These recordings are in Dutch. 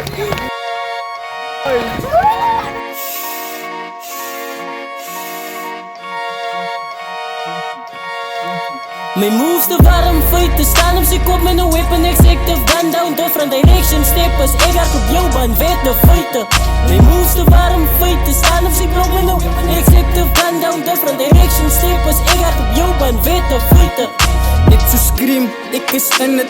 Mijn moves te warm, feiten staan op zijn kop met een whip en executive gun down, different direction steppers. Ik ga op jou ban, weet de feiten. Mijn moves te warm, feiten staan op zijn kop met een whip en executive gun down, different direction steppers. Ik ga op jou ban, weet de feiten. Net zo scream, ik is in het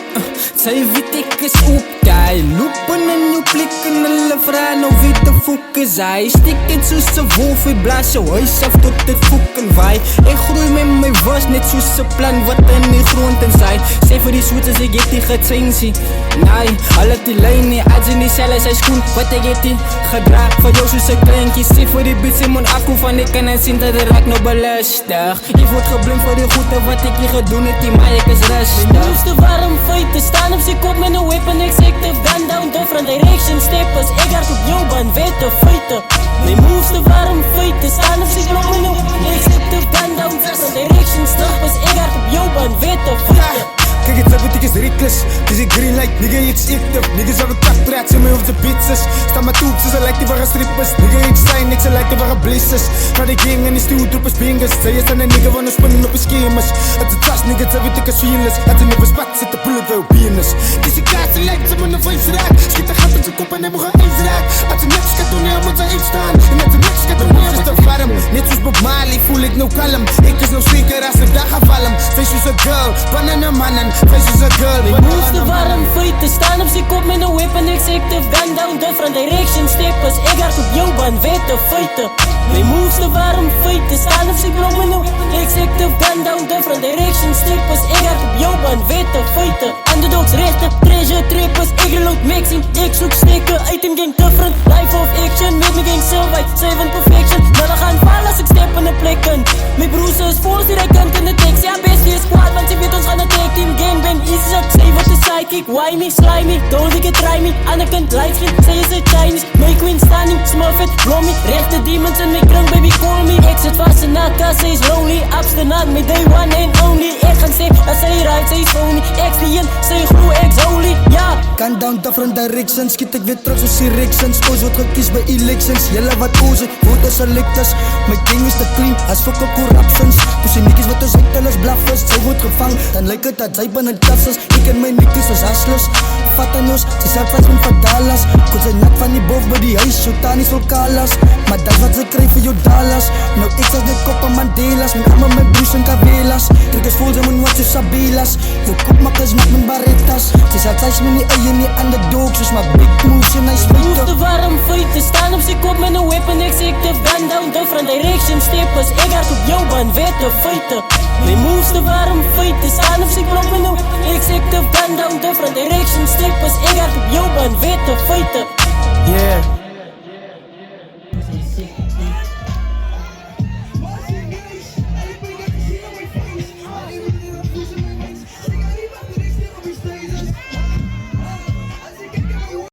zij weet ik is op. Kijk, lopen in je blikken, hulle vragen nou wie de fuck is hij. Stik het soos een wolf, ik blaas jou huis af tot het fucking waai. Ik groei met mijn was, net soos een plan wat in die grond en zij. Sê vir die soeters, ek het die getsensie. Nee, alle die lijn nie, als in die cellen zijn schoen. Wat ek het die gedraag, vir jou soos een kleinkie. Sê vir die bitch in mijn akku van ik kan en sien dat het raak nou belustig. Je wordt geblind voor die goede wat ik hier gedoen het, die maar ik is rustig. Mijn moves te warm, feiten staan op zijn kop met een whip en executive gun down, different direction steppers. Ik ga op jou ban, weet de feiten. Mijn moves te warm, feiten staan op zijn kop met een whip en executive gun down, different direction steppers. Ik ga op jou ban, weet de feiten. Kijk het up, het is reckless. Het is een green light, nigga, ik active. Niggas hebben kakpraat, ze mij op de bitches. Sta maar toe, ze lijkt die waren strippers. Nigga, ik zijn, ik ze lijkt die waren blazers. Van de gang en die stuur op een springers. Zij is aan een nigga van een spinnen op een schemers. Het is trash, nigga, ze weet ik is feelings. Het is niet bespat, zit de bullet bij op penis. Deze kaart, ze lijkt, ze moet een voice raak. Schiet de gat in zijn kop en hij moet gaan eens raak. Als ze niks gaat doen, hij moet zijn eens staan. En als ze niks gaat doen, hij moet zijn warm. Net zoals Bob Marley voel ik nou kalm. Ik is nou zeker als ik daar ga vallen. Zij is een girl, banana mannen. Zij is een girl. Mijn moves te warm, feiten staan op zijn kop met een whip en executive gun down, different direction steppers. Ik ga op jou ban, weet de feiten. Mijn moves te warm, feiten staan op zijn kop met een whip en executive gun down, different direction steppers. Ik ga op jou ban, weet de feiten. Underdogs rechten, treasure trippers. Ik reload mixing, ik zoek steken. Item gang different, life of action. Met me gang survive, 7 perfection. Maar we gaan vallen als ik step in de plekken. Mijn broers is voor, die kant in de tekst. Ja, best die is kwaad, want ze weet ons gaan een tag team gang bang. Easy up, say what the psychic. Why me, slimy, don't think it, try me. Anakin, light skin, say is it Chinese. Make queen standing, smurf it, blow me. Rechte demons in my krunk, baby call me. Ik zit vast in naka, say is lonely. Abste not me, day one and only. Ik ga safe, I say right, say is phony. Ex die in, say groe, ex holy, ja. Gun down, different directions. Schiet ik weer terug zoals erections. Koos wordt gekies bij elections. Jelle wat ozen, vote selectors. My king is te clean, as fuck op corruptions. Pussy nikkies wat ons hektel is blaffers. Zij wordt gevangen, dan lijkt het dat zij binnen kassas. Ik en mijn nikkies als hustlers. Fatanos, ze zijn vast met fadalas. Kon ze net van die boven bij die huis, Sultanis voor kalas. Maar dat wat ze krijgen voor jou dollars. Nou ik zag de koppen Mandelas. Mijn armen met broes en kabelas. Triggers vol ze moet wat je sabelas. Je kop makkers met mijn barretas. Ze zegt zij is me niet eigen, niet aan de doog. Dus maar big moves en hij Moves spijt te warm, feiten staan op zijn kop met een whip en executive gun down, different direction steppers. Ik ga op jou ban, weet de feiten. Mijn moves te warm, feiten staan op zijn kop met een whip en executive gun down, different direction steppers. Ik ga op jou ban, weet de feiten. Yeah.